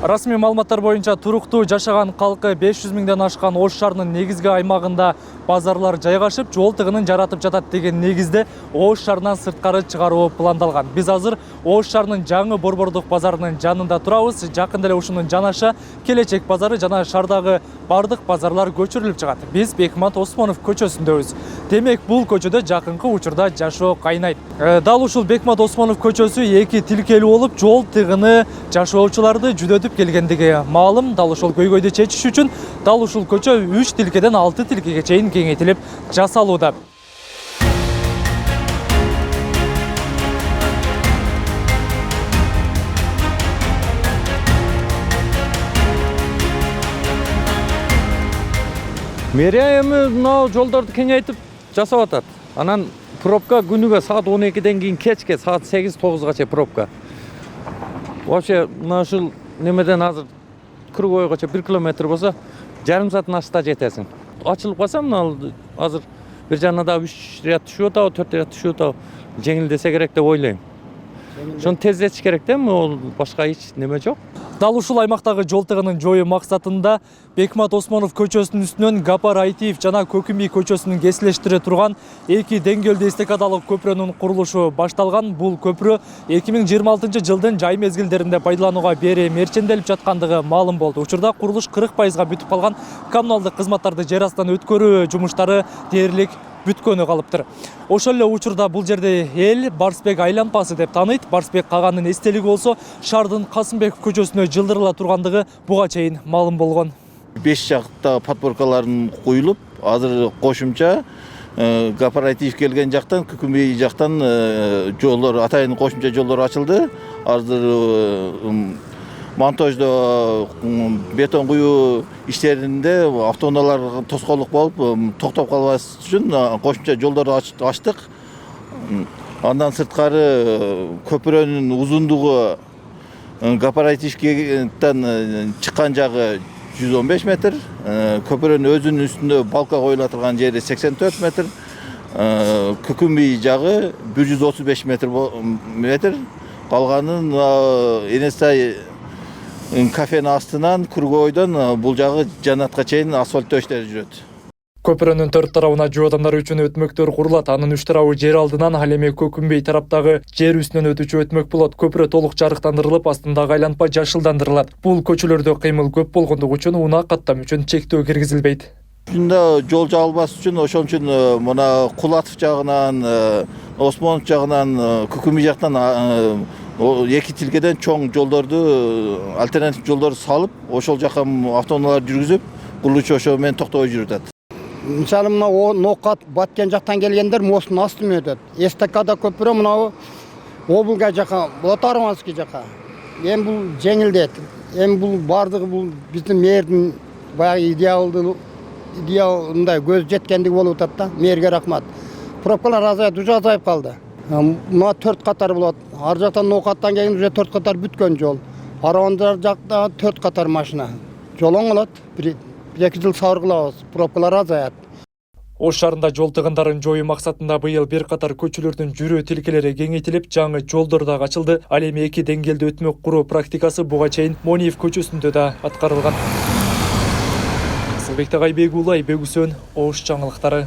Расмий маалыматтар боюнча туруктуу жашаган калкы 500 миңден ашкан Ош шаарынын негизги аймагында базарлар жайгашып, жол тыгынын жаратып жатат деген негизде Ош шаарынан сырткары чыгаруу пландалган. Биз азыр Ош шаарынын жаңы Борбордук базарынын жанында турабыз. Жакында эле ушунун жанаша Келечек базары жана шаардагы бардык базарлар көчүрүлүп чыгат. Биз Бекмамат Осмонов көчөсүндөбүз. Демек, бул көчөдө жакынкы учурда жашоо кайнайт. Дал ушул Бекмамат Осмонов көчөсү эки тилкелүү болуп, жол тыгыны жашоочуларды жүдөтүп келгендиги маалым. Дал ушул көйгөйдү чечиш үчүн дал ушул көчө 3 тилкеден 6 тилкеге чейин кеңейтилип жасалууда. Мэрия эми мына жолдорду кеңейтип жасап атат. Анан пробка күнүгө саат 12ден кийин кечке саат 8-9га чейин пробка. Вообще мына ушул немеден азыр кругойгочо 1 километр болсо, жарым сааттын ашта жетесиң. Ачылып калса мына азыр бир жана да 3 ряд түшүп атабы, 4 ряд түшүп атабы, жеңилдесе керек деп ойлойм. Шону тездетиш керек да, ол башка эч неме жок. Дал ушул аймактагы жол тыгынын жою максатында Бекмамат Осмонов көчөсүнүн үстүнөн Гапар Айтиев жана Көкүмбий көчөсүнүн кесилештире турган эки деңгээлдүү эстакадалык көпүрөнүн курулушу башталган. Бул көпүрө 2026 жылдын жай мезгилдеринде пайдаланууга мерченделип жаткандыгы маалым болду. Учурда курулуш 40%га бүтүп калган. Коммуналдык кызматтарды жер астынан өткөрүү жумуштары дээрлик бүткөнү калыптыр. Ошол эле учурда бул жерде эл Барсбек айлампасы деп тааныйт. Барсбек Каганын эстелиги болсо шаардын Касымбеков көчөсүнө жылдырыла тургандыгы буга чейин маалым болгон. 5 жакта подпоркаларын коюлуп, азыр кошумча Гапар Айтиев келген жактан, Көкүмбий жактан жолдор, атайын кошумча жолдор ачылды. Азыр монтаждо бетон куюу иштеринде автоунаалар тоскоолдук болуп, токтоп калбас үчүн кошумча жолдорду ачтык. Андан сырткары көпүрөнүн узундугу Гапар Айтиевден чыккан жагы 115 метр, көпүрөнүн өзүнүн үстүндө балка коюла турган жери 84 метр, Көкүмбий жагы 135 метр. Калганын Энестай кафенин астынан, Кургойдон бул жагы жанатка чейин асфальт төштөр жүрөт. Көпүрөнүн 4 тарабына жөө адамдар үчүн өтмөктөр курулат. Анын 3 тарабы жер алдынан, ал эми Көкүмбей тараптагы жер үстүнөн өтүүчү өтмөк болот. Көпүрө толук жарыктандырылып, астындагы айланпа жашылдандырылат. Бул көчөлөрдө кыймыл көп болгондугу үчүн унаа каттам үчүн чектөө киргизилбейт. Ушунда жол жабылбас үчүн, ошон үчүн мына Кулатов жагынан, Осмонов жагынан, Көкүмбей жактан эки тилкеден чоң жолдорду, альтернатив жолдорду салып, ошол жака автоунаалар жүргүзүп, курулуучу ошо менен токтобой жүрүп атат. Мисалы мына Нокат Баткен жактан келгендер мостун астынан өтөт. Эстакада көпүрө мына Обулга жака, Лотарманский жака. Эми бул жеңилдет. Эми бул бардыгы бул биздин мэрдин баягы идеалындай көз жеткендиги болуп атат да. Мэрге рахмат. Пробкалар азайып, уже азайып калды. Мына 4 катар болот. Ар жактан Нокаттан келген уже 4 катар бүткөн жол. Аравандар жакта 4 катар машина. Жол оңолот. 1-2 жыл сабыр пробкалар азаят. Ош шаарында жол тыгындарын жою максатында быйыл бир катар көчөлөрдүн жүрүү тилкелери кеңейтилип, жаңы жолдор да ачылды. Ал эми эки деңгээлдүү өтмөк куруу практикасы буга чейин Мониев көчөсүндө да аткарылган. Сылбек Тагайбек Улай, Бегүсөн, Ош жаңылыктары.